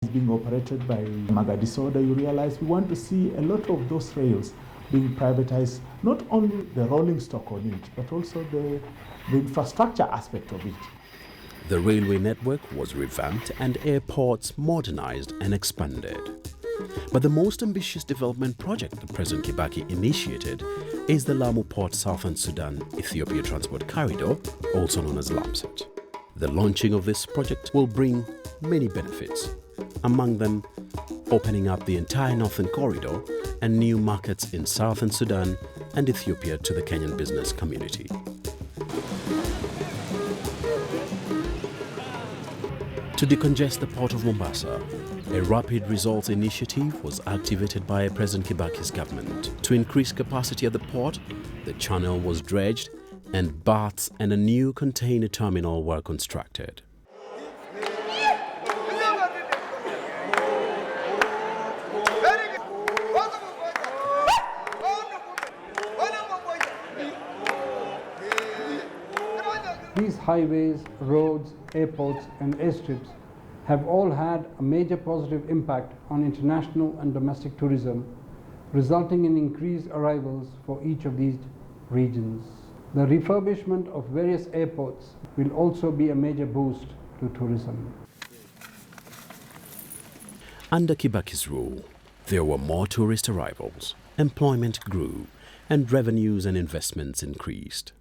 It's being operated by Magadisoda. You realize we want to see a lot of those rails being privatized, not only the rolling stock on it, but also the infrastructure aspect of it. The railway network was revamped and airports modernized and expanded. But the most ambitious development project that President Kibaki initiated is the Lamu Port Southern Sudan-Ethiopia Transport Corridor, also known as LAPSET. The launching of this project will bring many benefits, among them opening up the entire northern corridor and new markets in southern Sudan and Ethiopia to the Kenyan business community. To decongest the port of Mombasa, a rapid results initiative was activated by President Kibaki's government. To increase capacity at the port, the channel was dredged and berths and a new container terminal were constructed. These highways, roads, airports and airstrips have all had a major positive impact on international and domestic tourism, resulting in increased arrivals for each of these regions. The refurbishment of various airports will also be a major boost to tourism. Under Kibaki's rule, there were more tourist arrivals, employment grew, and revenues and investments increased.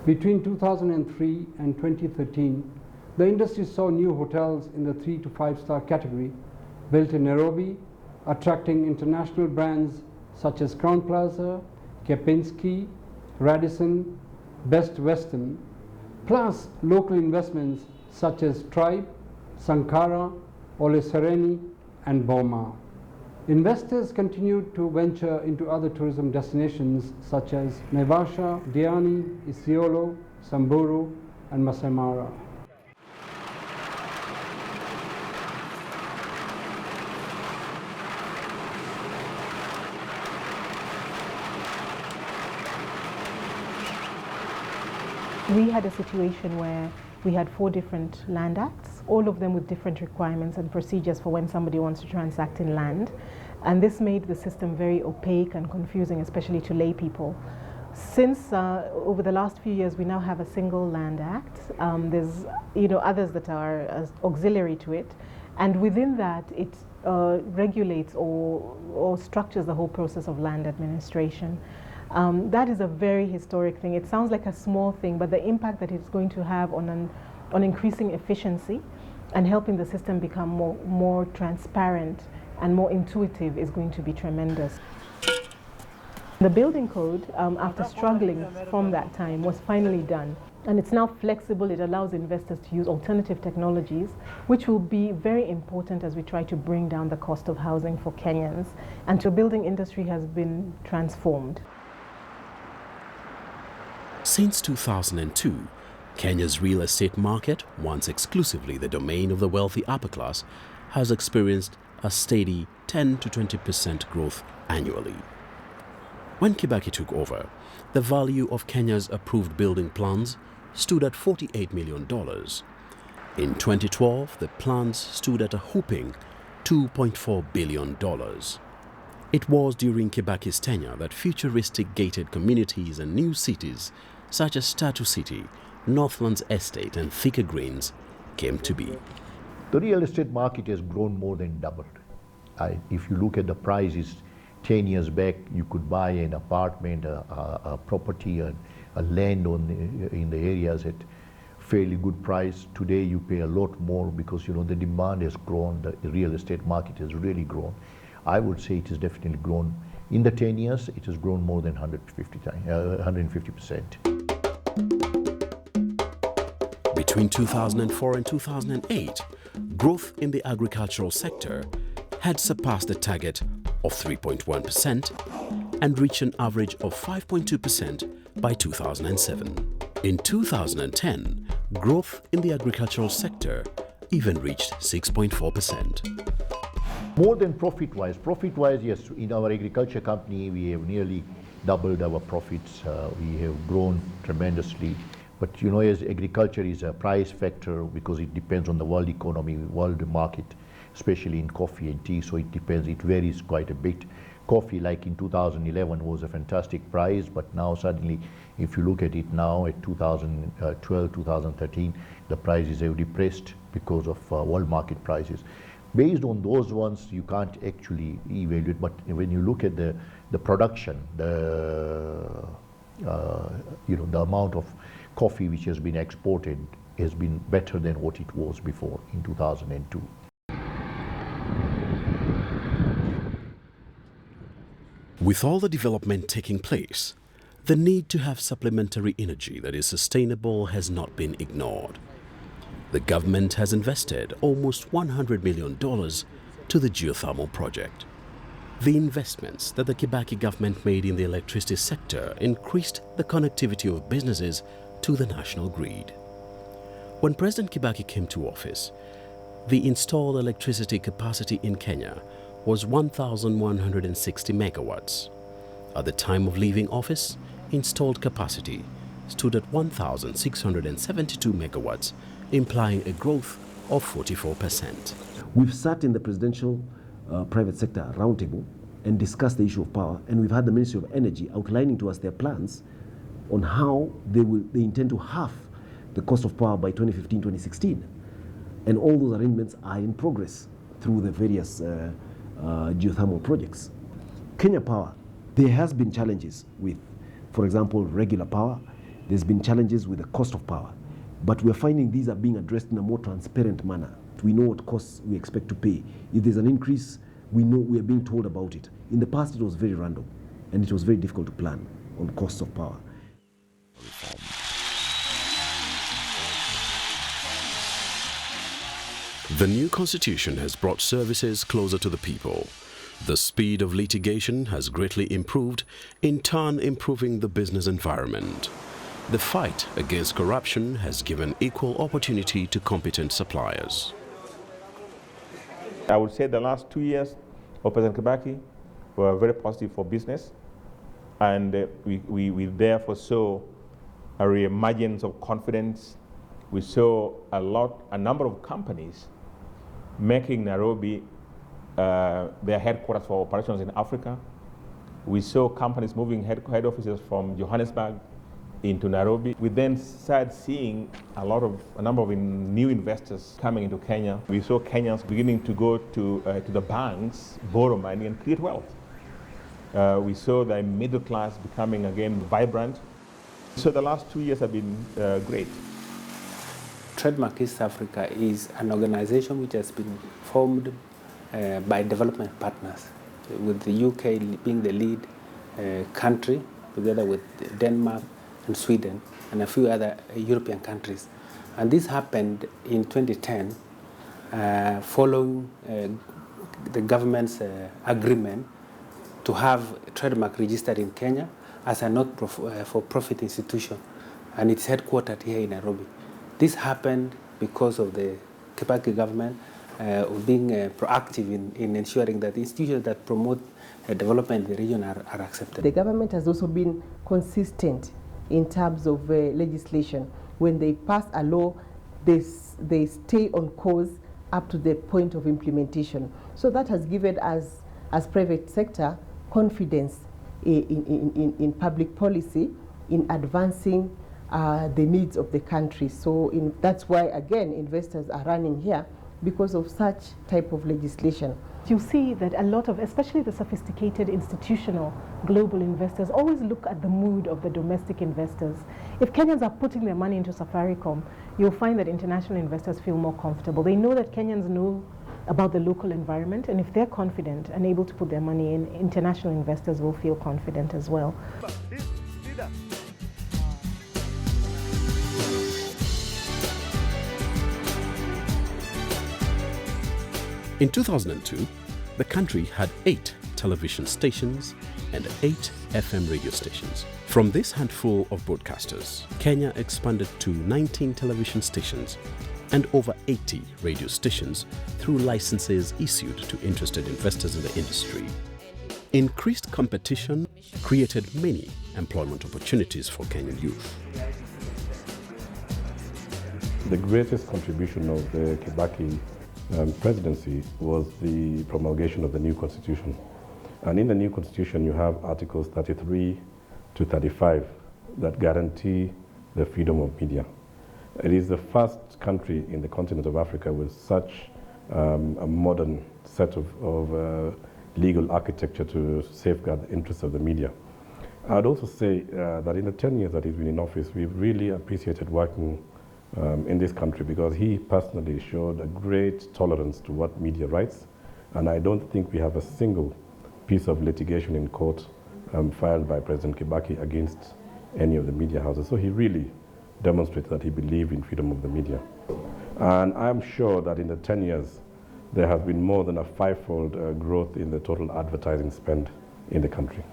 Between 2003 and 2013, the industry saw new hotels in the 3 to 5 star category built in Nairobi, attracting international brands such as Crown Plaza, Kempinski, Radisson, Best Western, plus local investments such as Tribe, Sankara, Ole Sereni and Boma. Investors continued to venture into other tourism destinations such as Naivasha, Diani, Isiolo, Samburu and Masai Mara. We had a situation where we had 4 different land acts, all of them with different requirements and procedures for when somebody wants to transact in land. And this made the system very opaque and confusing, especially to lay people. Since over the last few years, we now have a single land act. There's others that are auxiliary to it. And within that, it regulates or structures the whole process of land administration. That is a very historic thing. It sounds like a small thing, but the impact that it's going to have on increasing efficiency and helping the system become more transparent and more intuitive is going to be tremendous. The building code, after struggling from that time, was finally done. And it's now flexible. It allows investors to use alternative technologies, which will be very important as we try to bring down the cost of housing for Kenyans. And the building industry has been transformed. Since 2002, Kenya's real estate market, once exclusively the domain of the wealthy upper class, has experienced a steady 10 to 20% growth annually. When Kibaki took over, the value of Kenya's approved building plans stood at $48 million. In 2012, the plans stood at a whopping $2.4 billion. It was during Kibaki's tenure that futuristic gated communities and new cities such as Statue City, Northlands Estate and Thika Greens came to be. The real estate market has grown more than doubled. If you look at the prices 10 years back, you could buy an apartment, a property, a land in the areas at fairly good price. Today you pay a lot more because the demand has grown, the real estate market has really grown. I would say it has definitely grown. In the 10 years, it has grown more than 150%. Between 2004 and 2008, growth in the agricultural sector had surpassed the target of 3.1% and reached an average of 5.2% by 2007. In 2010, growth in the agricultural sector even reached 6.4%. More than profit-wise, yes, in our agriculture company, we have nearly doubled our profits. We have grown tremendously. But as agriculture is a price factor because it depends on the world economy, world market. especially in coffee and tea, so it depends, it varies quite a bit. Coffee, like in 2011, was a fantastic price, but now suddenly, if you look at it now at 2012, 2013, the prices have depressed because of world market prices. Based on those ones, you can't actually evaluate, but when you look at the production, the amount of coffee which has been exported has been better than what it was before in 2002. With all the development taking place, the need to have supplementary energy that is sustainable has not been ignored. The government has invested almost $100 million to the geothermal project. The investments that the Kibaki government made in the electricity sector increased the connectivity of businesses to the national grid. When President Kibaki came to office, the installed electricity capacity in Kenya was 1,160 megawatts. At the time of leaving office, installed capacity stood at 1,672 megawatts, implying a growth of 44%. We've sat in the presidential private sector roundtable and discussed the issue of power, and we've had the Ministry of Energy outlining to us their plans on how they intend to halve the cost of power by 2015-2016. And all those arrangements are in progress through the various geothermal projects. Kenya Power, there has been challenges with, for example, regular power. There's been challenges with the cost of power. But we're finding these are being addressed in a more transparent manner. We know what costs we expect to pay. If there's an increase, we know we are being told about it. In the past, it was very random, and it was very difficult to plan on costs of power. The new constitution has brought services closer to the people. The speed of litigation has greatly improved, in turn improving the business environment. The fight against corruption has given equal opportunity to competent suppliers. I would say the last 2 years of President Kibaki were very positive for business, and we therefore saw a reemergence of confidence. We saw a number of companies making Nairobi their headquarters for operations in Africa. We saw companies moving head offices from Johannesburg into Nairobi. We then started seeing a number of new investors coming into Kenya. We saw Kenyans beginning to go to the banks, borrow money, and create wealth. We saw the middle class becoming again vibrant. So the last 2 years have been great. Trademark East Africa is an organization which has been formed by development partners, with the UK being the lead country, together with Denmark and Sweden and a few other European countries. And this happened in 2010 following the government's agreement to have trademark registered in Kenya as a not-for-profit institution, and it's headquartered here in Nairobi. This happened because of the Kibaki government being proactive in ensuring that institutions that promote development in the region are accepted. The government has also been consistent in terms of legislation. When they pass a law, they stay on course up to the point of implementation. So that has given us, as private sector, confidence in public policy, in advancing the needs of the country. So that's why, again, investors are running here because of such type of legislation. You see that a lot of, especially the sophisticated institutional global investors, always look at the mood of the domestic investors. If Kenyans are putting their money into Safaricom, you'll find that international investors feel more comfortable. They know that Kenyans know about the local environment, and if they're confident and able to put their money in, international investors will feel confident as well. In 2002, the country had 8 television stations and 8 FM radio stations. From this handful of broadcasters, Kenya expanded to 19 television stations and over 80 radio stations through licenses issued to interested investors in the industry. Increased competition created many employment opportunities for Kenyan youth. The greatest contribution of the Kibaki presidency was the promulgation of the new constitution. And in the new constitution, you have articles 33 to 35 that guarantee the freedom of media. It is the first country in the continent of Africa with such a modern set of legal architecture to safeguard the interests of the media. I'd also say that in the 10 years that he's been in office, we've really appreciated working in this country because he personally showed a great tolerance to what media rights, and I don't think we have a single piece of litigation in court filed by President Kibaki against any of the media houses. So he really demonstrated that he believed in freedom of the media. And I'm sure that in the 10 years, there has been more than a five-fold growth in the total advertising spend in the country.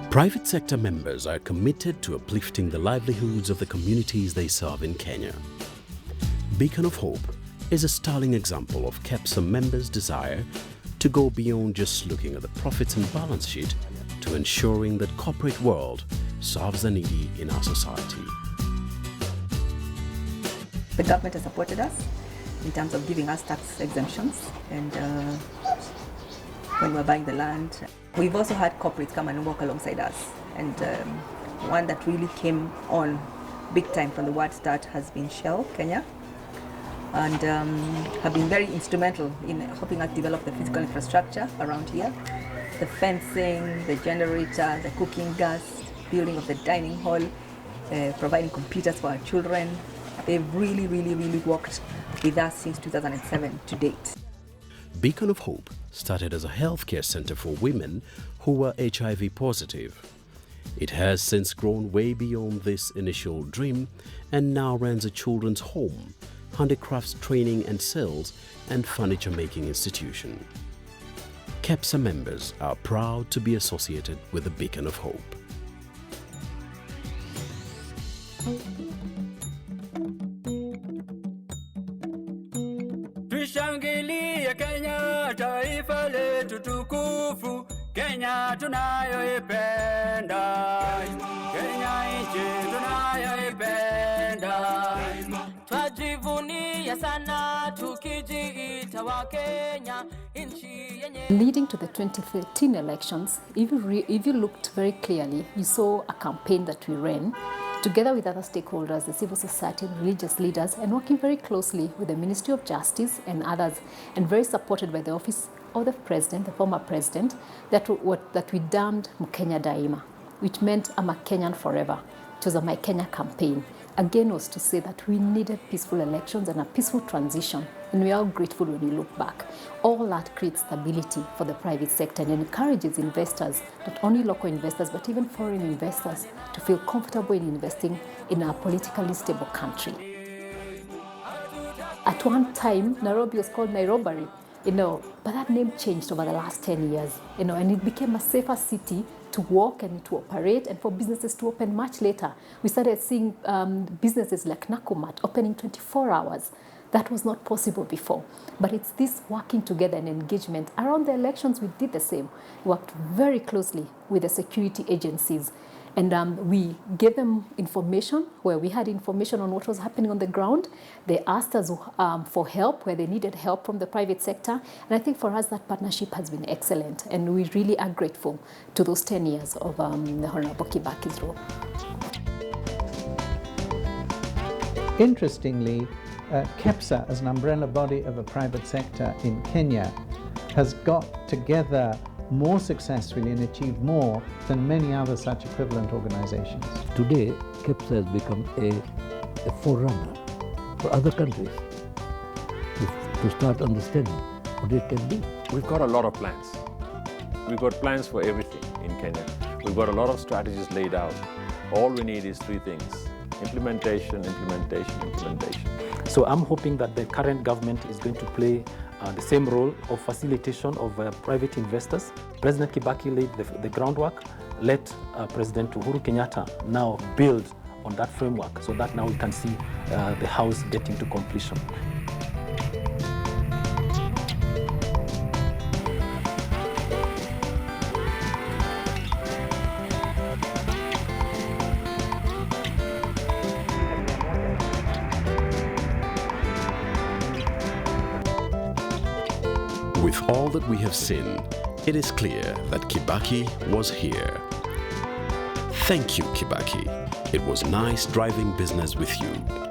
Private sector members are committed to uplifting the livelihoods of the communities they serve in Kenya. Beacon of Hope is a sterling example of KEPSA members' desire to go beyond just looking at the profits and balance sheet to ensuring that corporate world serves the needy in our society. The government has supported us in terms of giving us tax exemptions, and when we're buying the land. We've also had corporates come and work alongside us, and one that really came on big time from the word start has been Shell Kenya, and have been very instrumental in helping us develop the physical infrastructure around here, the fencing, the generator, the cooking gas, building of the dining hall, providing computers for our children. They've really worked with us since 2007 to date. Beacon of Hope started as a healthcare center for women who were HIV positive. It has since grown way beyond this initial dream and now runs a children's home, handicrafts training and sales, and furniture making institution. KEPSA members are proud to be associated with the Beacon of Hope. Tushangilie Kenya, taifa letu tukufu, Kenya tunayoipenda, Kenya nchi tunayoipenda, twajivunia sana tukijiita wa Kenya, nchi yenye. Leading to the 2013 elections, if you looked very clearly, you saw a campaign that we ran together with other stakeholders, the civil society, religious leaders, and working very closely with the Ministry of Justice and others, and very supported by the office of the president, the former president, that we termed Mkenya Daima, which meant I'm a Kenyan forever. It was a My Kenya campaign. Again, was to say that we needed peaceful elections and a peaceful transition, and we are grateful when you look back. All that creates stability for the private sector and encourages investors, not only local investors, but even foreign investors, to feel comfortable in investing in a politically stable country. At one time, Nairobi was called Nairobi, but that name changed over the last 10 years, and it became a safer city to work and to operate, and for businesses to open much later. We started seeing businesses like Nakumat opening 24 hours. That was not possible before. But it's this working together and engagement. Around the elections, we did the same. We worked very closely with the security agencies. And we gave them information where we had information on what was happening on the ground. They asked us for help where they needed help from the private sector. And I think for us, that partnership has been excellent. And we really are grateful to those 10 years of the Honorable Kibaki's role. Interestingly, KEPSA, as an umbrella body of a private sector in Kenya, has got together more successfully and achieved more than many other such equivalent organizations. Today, KEPSA has become a forerunner for other countries to start understanding what it can be. We've got a lot of plans. We've got plans for everything in Kenya. We've got a lot of strategies laid out. All we need is three things: implementation, implementation, implementation. So I'm hoping that the current government is going to play the same role of facilitation of private investors. President Kibaki laid the groundwork. Let President Uhuru Kenyatta now build on that framework so that now we can see the house getting to completion. With all that we have seen, it is clear that Kibaki was here. Thank you, Kibaki. It was nice driving business with you.